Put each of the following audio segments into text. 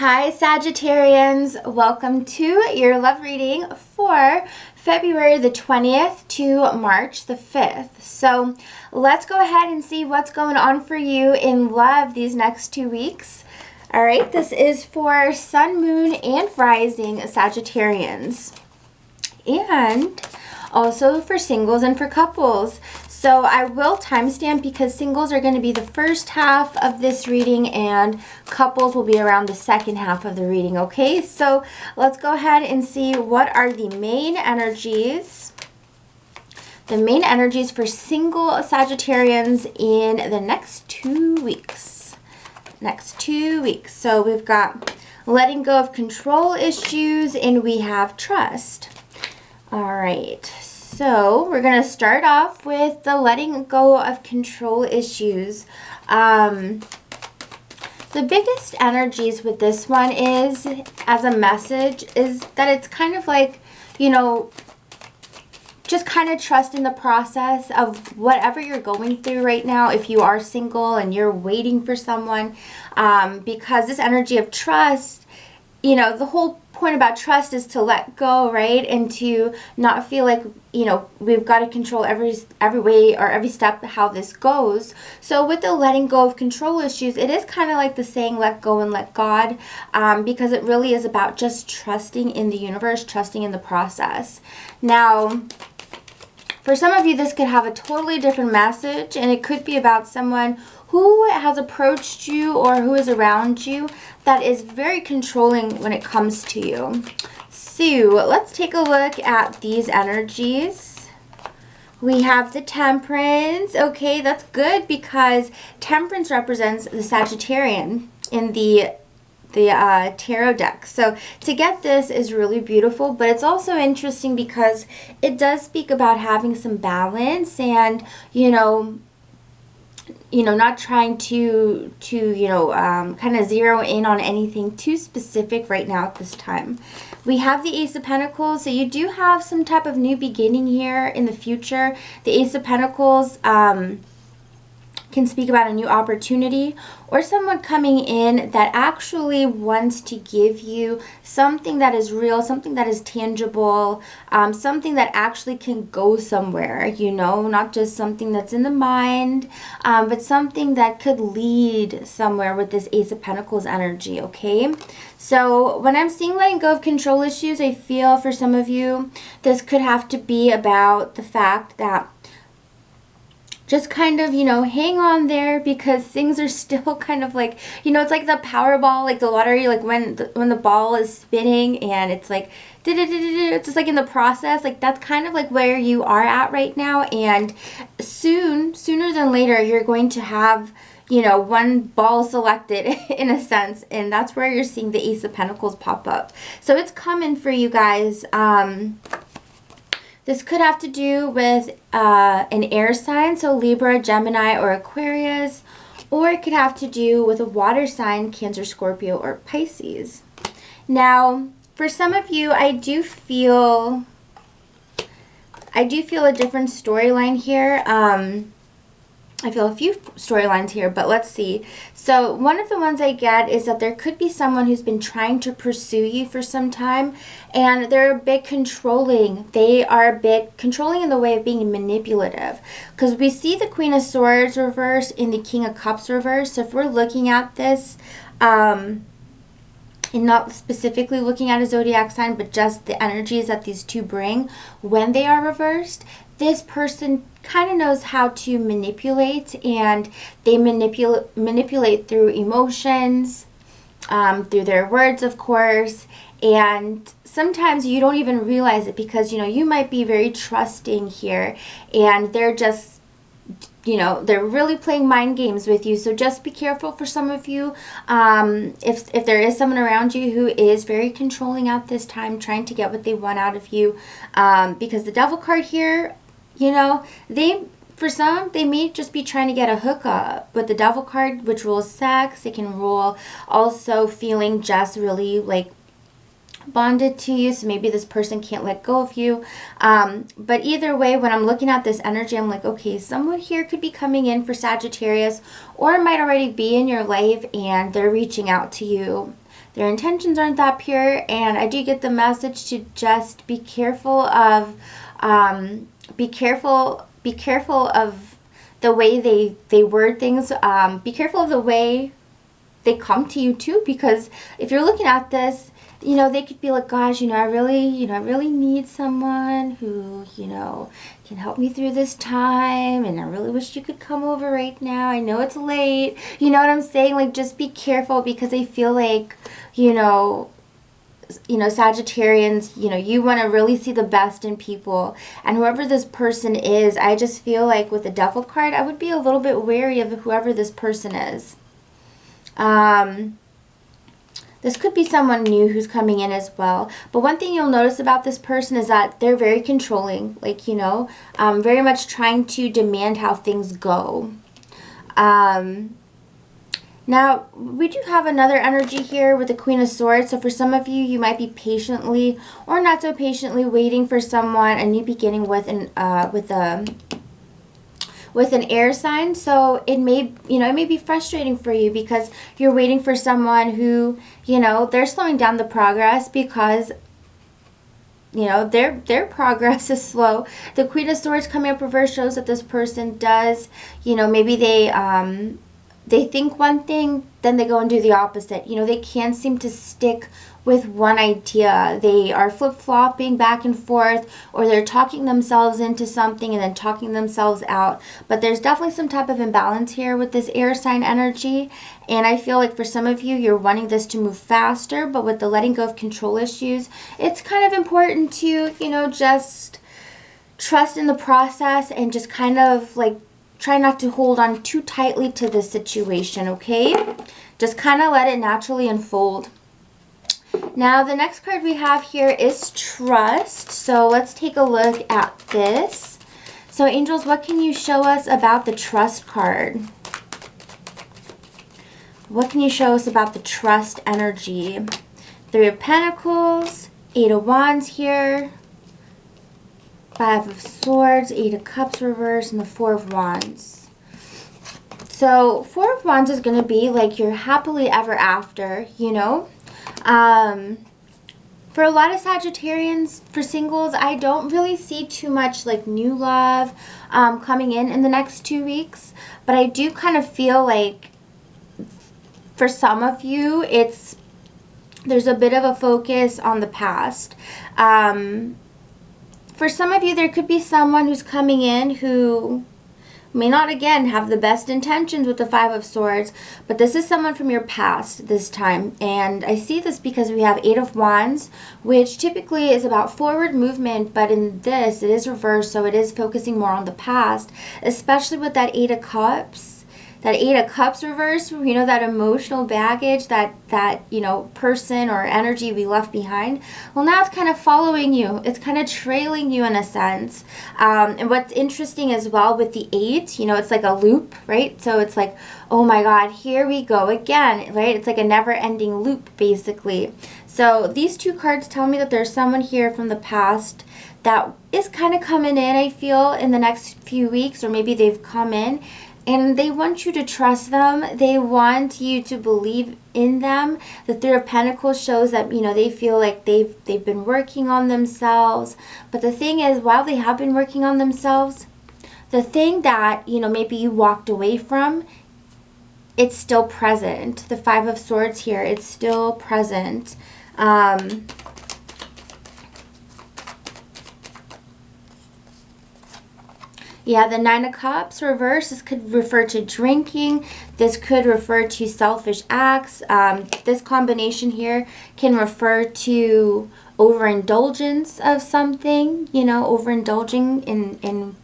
Hi Sagittarians, welcome to your love reading for February the 20th to March the 5th. So let's go ahead and see what's going on for you in love these next 2 weeks. All right, this is for Sun, Moon, and Rising Sagittarians. And also for singles and for couples. So I will timestamp because singles are going to be the first half of this reading and couples will be around the second half of the reading, okay? So let's go ahead and see what are the main energies. The main energies for single Sagittarians in the next 2 weeks. Next 2 weeks. So we've got letting go of control issues and we have trust. All right, so we're going to start off with the letting go of control issues. The biggest energies with this one is, as a message, is that it's kind of like, you know, just kind of trust in the process of whatever you're going through right now if you are single and you're waiting for someone, because this energy of trust, you know, the whole point about trust is to let go, right? And to not feel like, you know, we've got to control every way or every step how this goes. So with the letting go of control issues, it is kind of like the saying, let go and let God, because it really is about just trusting in the universe, trusting in the process. Now, for some of you, this could have a totally different message, and it could be about someone who has approached you or who is around you that is very controlling when it comes to you. So let's take a look at these energies. We have the Temperance. Okay, that's good because Temperance represents the Sagittarian in the tarot deck. So to get this is really beautiful, but it's also interesting because it does speak about having some balance and, you know, not trying to kind of zero in on anything too specific right now at this time. We have the Ace of Pentacles, so you do have some type of new beginning here in the future. The Ace of Pentacles can speak about a new opportunity or someone coming in that actually wants to give you something that is real, something that is tangible, something that actually can go somewhere, you know, not just something that's in the mind, but something that could lead somewhere with this Ace of Pentacles energy, okay? So when I'm seeing letting go of control issues, I feel for some of you, this could have to be about the fact that just kind of, you know, hang on there because things are still kind of like, you know, it's like the Powerball, like the lottery, like when the ball is spinning and it's like, it's just like in the process, like that's kind of like where you are at right now. And sooner than later, you're going to have, you know, one ball selected in a sense, and that's where you're seeing the Ace of Pentacles pop up. So it's coming for you guys. This could have to do with an air sign, so Libra, Gemini, or Aquarius, or it could have to do with a water sign, Cancer, Scorpio, or Pisces. Now, for some of you, I do feel a different storyline here. I feel a few storylines here, but let's see. So one of the ones I get is that there could be someone who's been trying to pursue you for some time, and they're a bit controlling. They are a bit controlling in the way of being manipulative, because we see the Queen of Swords reverse in the King of Cups reverse. So if we're looking at this, and not specifically looking at a zodiac sign, but just the energies that these two bring when they are reversed, this person kind of knows how to manipulate, and they manipulate through emotions, through their words, of course, and sometimes you don't even realize it because, you know, you might be very trusting here and they're just, you know, they're really playing mind games with you. So just be careful for some of you. If there is someone around you who is very controlling at this time, trying to get what they want out of you, because the Devil card here, you know, for some, they may just be trying to get a hookup. But the Devil card, which rules sex, it can rule also feeling just really like bonded to you, so maybe this person can't let go of you. But either way, when I'm looking at this energy, I'm like, okay, someone here could be coming in for Sagittarius, or it might already be in your life and they're reaching out to you. their intentions aren't that pure. And I do get the message to just be careful of, be careful of the way they word things. Be careful of the way they come to you too, because if you're looking at this, you know, they could be like, gosh, I really need someone who, can help me through this time, and I really wish you could come over right now. I know it's late. You know what I'm saying? Like, just be careful, because I feel like, Sagittarians, you want to really see the best in people. And whoever this person is, I just feel like with the Devil card, I would be a little bit wary of whoever this person is. This could be someone new who's coming in as well. But one thing you'll notice about this person is that they're very controlling. Like, very much trying to demand how things go. Now, we do have another energy here with the Queen of Swords. So for some of you, you might be patiently or not so patiently waiting for someone, a new beginning with an air sign. So it may be frustrating for you, because you're waiting for someone who, they're slowing down the progress, because their progress is slow. The Queen of Swords coming up reverse shows that this person does, maybe they think one thing, then they go and do the opposite. They can't seem to stick with one idea. They are flip-flopping back and forth, or they're talking themselves into something and then talking themselves out. But there's definitely some type of imbalance here with this air sign energy. And I feel like for some of you, you're wanting this to move faster, but with the letting go of control issues, it's kind of important to, just trust in the process and just kind of like try not to hold on too tightly to the situation, okay? Just kind of let it naturally unfold. Now, the next card we have here is Trust. So let's take a look at this. So angels, what can you show us about the Trust card? What can you show us about the Trust energy? Three of Pentacles, Eight of Wands here, Five of Swords, Eight of Cups reversed, and the Four of Wands. So Four of Wands is going to be like your happily ever after, For a lot of Sagittarians, for singles, I don't really see too much like new love coming in the next 2 weeks. But I do kind of feel like for some of you, there's a bit of a focus on the past. For some of you, there could be someone who's coming in who may not, again, have the best intentions with the Five of Swords, but this is someone from your past this time. And I see this because we have Eight of Wands, which typically is about forward movement, but in this, it is reversed, so it is focusing more on the past, especially with that Eight of Cups. That Eight of Cups reverse, that emotional baggage, that person or energy we left behind. Well, now it's kind of following you. It's kind of trailing you in a sense. And what's interesting as well with the 8, it's like a loop, right? So it's like, oh my God, here we go again, right? It's like a never-ending loop, basically. So these two cards tell me that there's someone here from the past that is kind of coming in, I feel, in the next few weeks, or maybe they've come in. And they want you to trust them. They want you to believe in them. The Three of Pentacles shows that, they feel like they've been working on themselves. But the thing is, while they have been working on themselves, the thing that, maybe you walked away from, it's still present. The Five of Swords here, it's still present. Yeah, the Nine of Cups reverse, this could refer to drinking. This could refer to selfish acts. This combination here can refer to overindulgence of something, overindulging in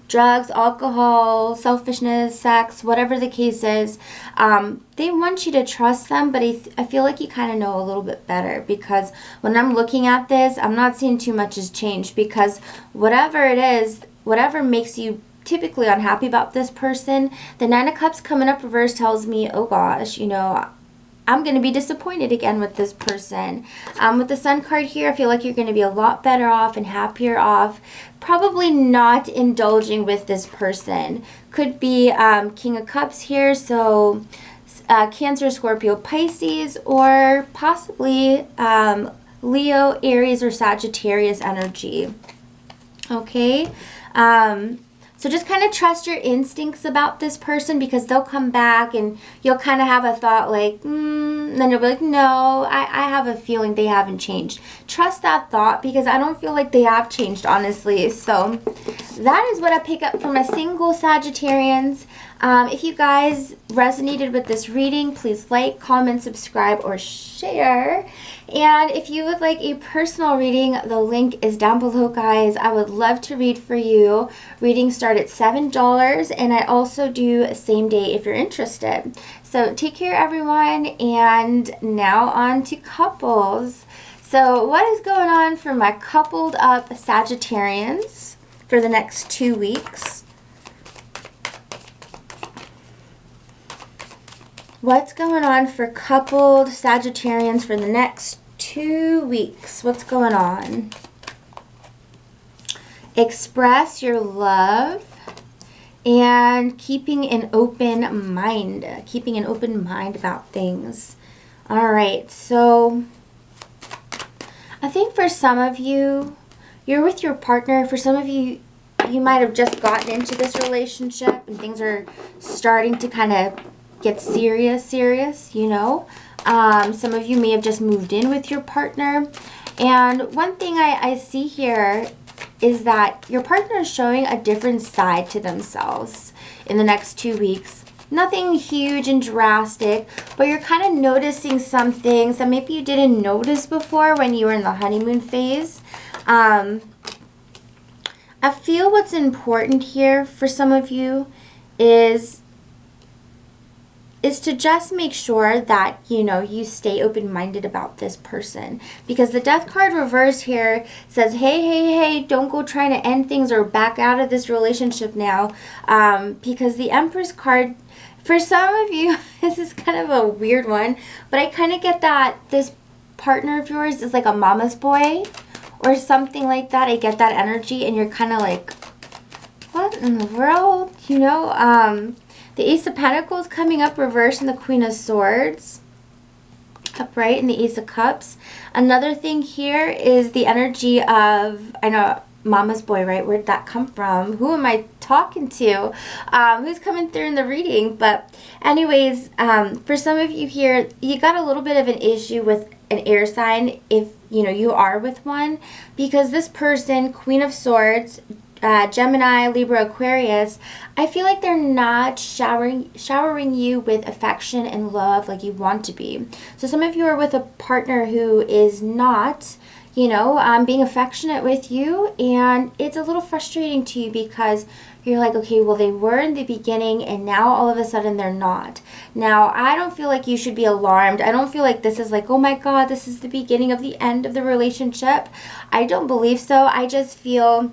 drugs, alcohol, selfishness, sex, whatever the case is. They want you to trust them, but I feel like you kind of know a little bit better, because when I'm looking at this, I'm not seeing too much has changed, because whatever it is, whatever makes you typically unhappy about this person, the Nine of Cups coming up reverse tells me, oh gosh, I'm going to be disappointed again with this person. With the Sun card here, I feel like you're going to be a lot better off and happier off. Probably not indulging with this person. Could be King of Cups here, so Cancer, Scorpio, Pisces, or possibly Leo, Aries, or Sagittarius energy. Okay? So just kind of trust your instincts about this person, because they'll come back and you'll kind of have a thought like, and then you'll be like, no, I have a feeling they haven't changed. Trust that thought, because I don't feel like they have changed, honestly. So that is what I pick up from a single Sagittarians. If you guys resonated with this reading, please like, comment, subscribe, or share. And if you would like a personal reading, the link is down below, guys. I would love to read for you. Readings start at $7, and I also do same day if you're interested. So take care, everyone, and now on to couples. So what is going on for my coupled up Sagittarians for the next 2 weeks? What's going on for coupled Sagittarians for the next 2 weeks? What's going on? Express your love and keeping an open mind. Keeping an open mind about things. All right, so I think for some of you, you're with your partner. For some of you, you might have just gotten into this relationship and things are starting to kind of get serious, you know. Some of you may have just moved in with your partner. And one thing I see here is that your partner is showing a different side to themselves in the next 2 weeks. Nothing huge and drastic, but you're kind of noticing some things that maybe you didn't notice before when you were in the honeymoon phase. I feel what's important here for some of you is to just make sure that, you know, you stay open-minded about this person. Because the Death card reverse here says, hey, don't go trying to end things or back out of this relationship now. Because the Empress card, for some of you, this is kind of a weird one, but I kind of get that this partner of yours is like a mama's boy or something like that. I get that energy, and you're kind of like, what in the world? You know, the Ace of Pentacles coming up reversed and the Queen of Swords upright and the Ace of Cups. Another thing here is the energy of, I know, mama's boy, right? Where'd that come from? Who am I talking to? Who's coming through in the reading? But anyways, for some of you here, you got a little bit of an issue with an air sign if, you know, you are with one. Because this person, Queen of Swords, Gemini, Libra, Aquarius, I feel like they're not showering you with affection and love like you want to be. So some of you are with a partner who is not, you know, being affectionate with you, and it's a little frustrating to you because you're like, okay, well, they were in the beginning and now all of a sudden they're not. Now, I don't feel like you should be alarmed. I don't feel like this is like, oh my God, this is the beginning of the end of the relationship. I don't believe so. I just feel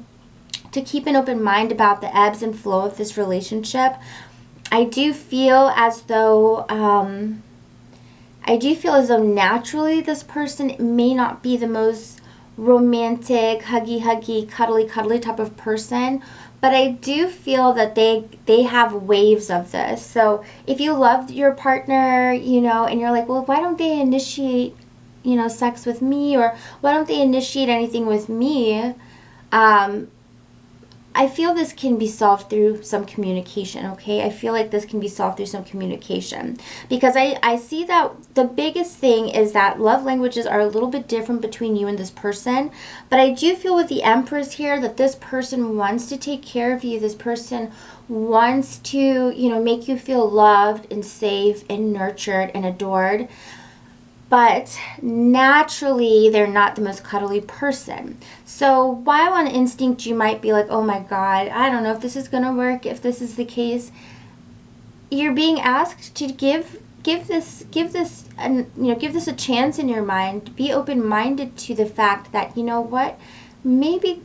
to keep an open mind about the ebbs and flow of this relationship. I do feel as though naturally this person may not be the most romantic, huggy, cuddly type of person, but I do feel that they have waves of this. So if you loved your partner, you know, and you're like, well, why don't they initiate, you know, sex with me, or why don't they initiate anything with me? I feel this can be solved through some communication, okay? I feel like this can be solved through some communication. Because I see that the biggest thing is that love languages are a little bit different between you and this person. But I do feel with the Empress here that this person wants to take care of you. This person wants to, you know, make you feel loved and safe and nurtured and adored. But naturally, they're not the most cuddly person. So while on instinct, you might be like, oh my God, I don't know if this is going to work, if this is the case. You're being asked to give this a chance in your mind. Be open-minded to the fact that, you know what, maybe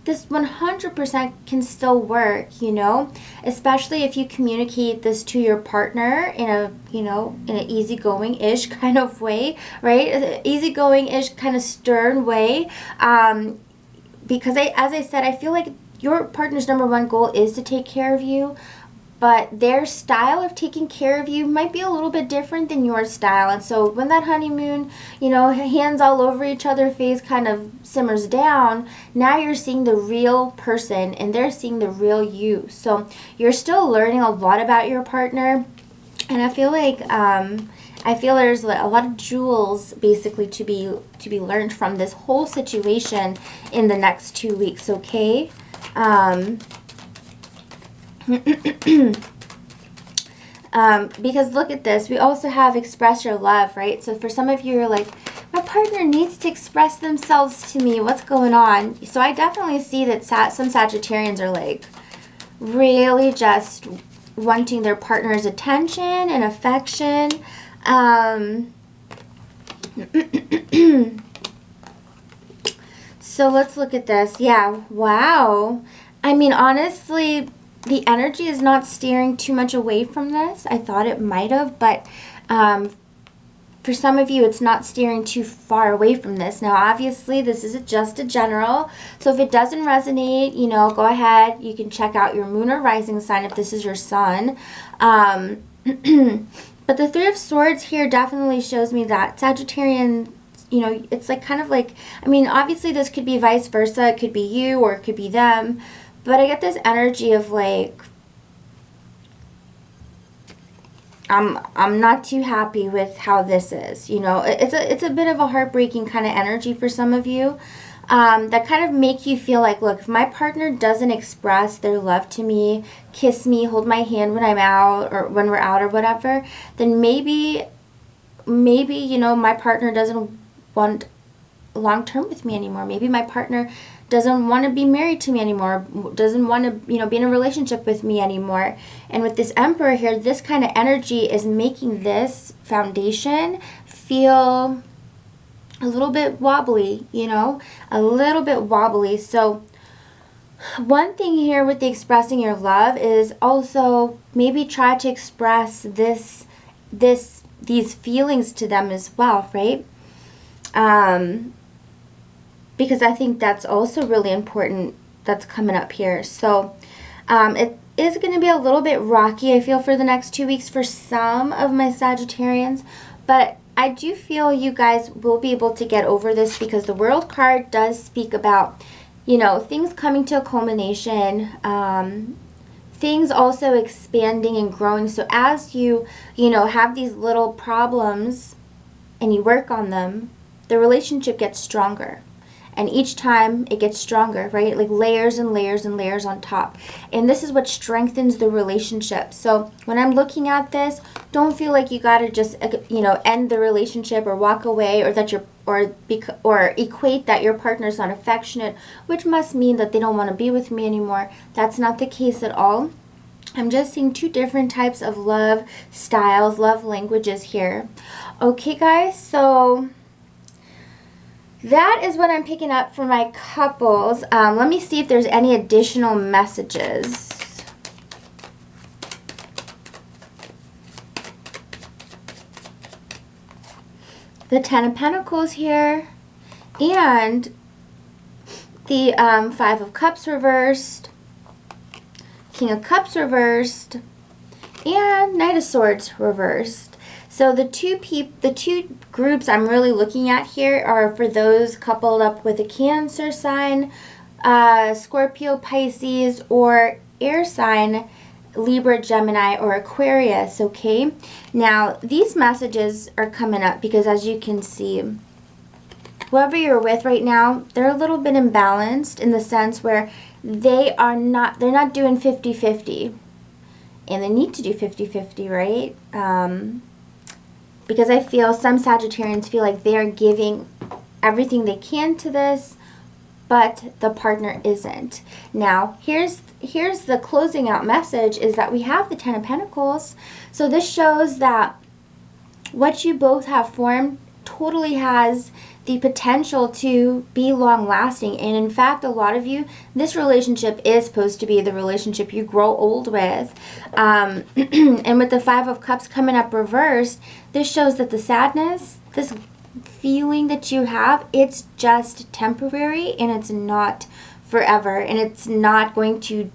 this 100% can still work, you know, especially if you communicate this to your partner in a, you know, in an easygoing-ish kind of way, right? Easygoing-ish kind of stern way. Because as I said, I feel like your partner's #1 goal is to take care of you, but their style of taking care of you might be a little bit different than your style. And so when that honeymoon, you know, hands all over each other phase kind of simmers down, now you're seeing the real person and they're seeing the real you. So you're still learning a lot about your partner. And I feel like there's a lot of jewels basically to be learned from this whole situation in the next 2 weeks, okay? Because look at this, we also have express your love, right? So for some of you, you're like, my partner needs to express themselves to me. What's going on? So I definitely see that some Sagittarians are like really just wanting their partner's attention and affection. So let's look at this. Yeah, wow. I mean, honestly, the energy is not steering too much away from this. I thought it might have, but for some of you, it's not steering too far away from this. Now, obviously, this is just a general. So if it doesn't resonate, you know, go ahead. You can check out your moon or rising sign if this is your sun. But the Three of Swords here definitely shows me that Sagittarian, you know, it's like kind of like, I mean, obviously this could be vice versa. It could be you or it could be them. But I get this energy of like, I'm not too happy with how this is. You know, it's a bit of a heartbreaking kind of energy for some of you. That kind of make you feel like, look, if my partner doesn't express their love to me, kiss me, hold my hand when I'm out or when we're out or whatever, then maybe, you know, my partner doesn't want long-term with me anymore. Maybe my partner doesn't want to be married to me anymore, doesn't want to, you know, be in a relationship with me anymore. And with this Emperor here, this kind of energy is making this foundation feel a little bit wobbly, you know, a little bit wobbly. So one thing here with the expressing your love is also maybe try to express these feelings to them as well, right? Because I think that's also really important that's coming up here. So it is going to be a little bit rocky, I feel, for the next 2 weeks for some of my Sagittarians. But I do feel you guys will be able to get over this because the World card does speak about, you know, things coming to a culmination, things also expanding and growing. So as you know, have these little problems and you work on them, the relationship gets stronger. And each time it gets stronger, right? Like layers and layers and layers on top. And this is what strengthens the relationship. So when I'm looking at this, don't feel like you got to just, you know, end the relationship or walk away, or that or equate that your partner's not affectionate, which must mean that they don't want to be with me anymore. That's not the case at all. I'm just seeing two different types of love styles, love languages here. Okay, guys, so that is what I'm picking up for my couples. Let me see if there's any additional messages. The Ten of Pentacles here. And the Five of Cups reversed. King of Cups reversed. And Knight of Swords reversed. So the two groups I'm really looking at here are for those coupled up with a Cancer sign, Scorpio, Pisces, or air sign, Libra, Gemini, or Aquarius, okay? Now, these messages are coming up because, as you can see, whoever you're with right now, they're a little bit imbalanced in the sense where they're not doing 50-50. And they need to do 50-50, right? Because I feel some Sagittarians feel like they are giving everything they can to this, but the partner isn't. Now, here's the closing out message is that we have the Ten of Pentacles. So this shows that what you both have formed totally has the potential to be long lasting. And in fact, a lot of you, this relationship is supposed to be the relationship you grow old with. And with the Five of Cups coming up reversed, this shows that the sadness, this feeling that you have, it's just temporary and it's not forever. And it's not going to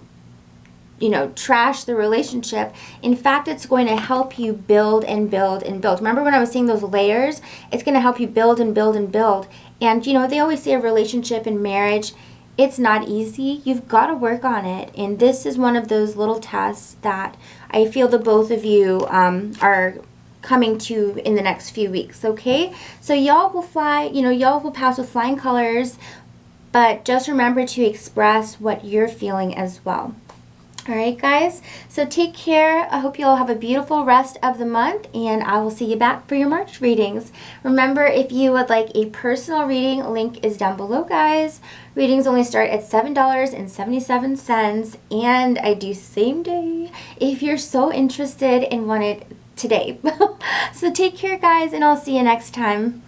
trash the relationship. In fact, it's going to help you build and build and build. Remember when I was saying those layers? It's going to help you build and build and build. And they always say a relationship and marriage, it's not easy. You've got to work on it. And this is one of those little tests that I feel the both of you are coming to in the next few weeks, okay? So y'all will fly, y'all will pass with flying colors, but just remember to express what you're feeling as well. All right, guys, so take care. I hope you all have a beautiful rest of the month, and I will see you back for your March readings. Remember, if you would like a personal reading, link is down below, guys. Readings only start at $7.77, and I do same day if you're so interested and want it today. So take care, guys, and I'll see you next time.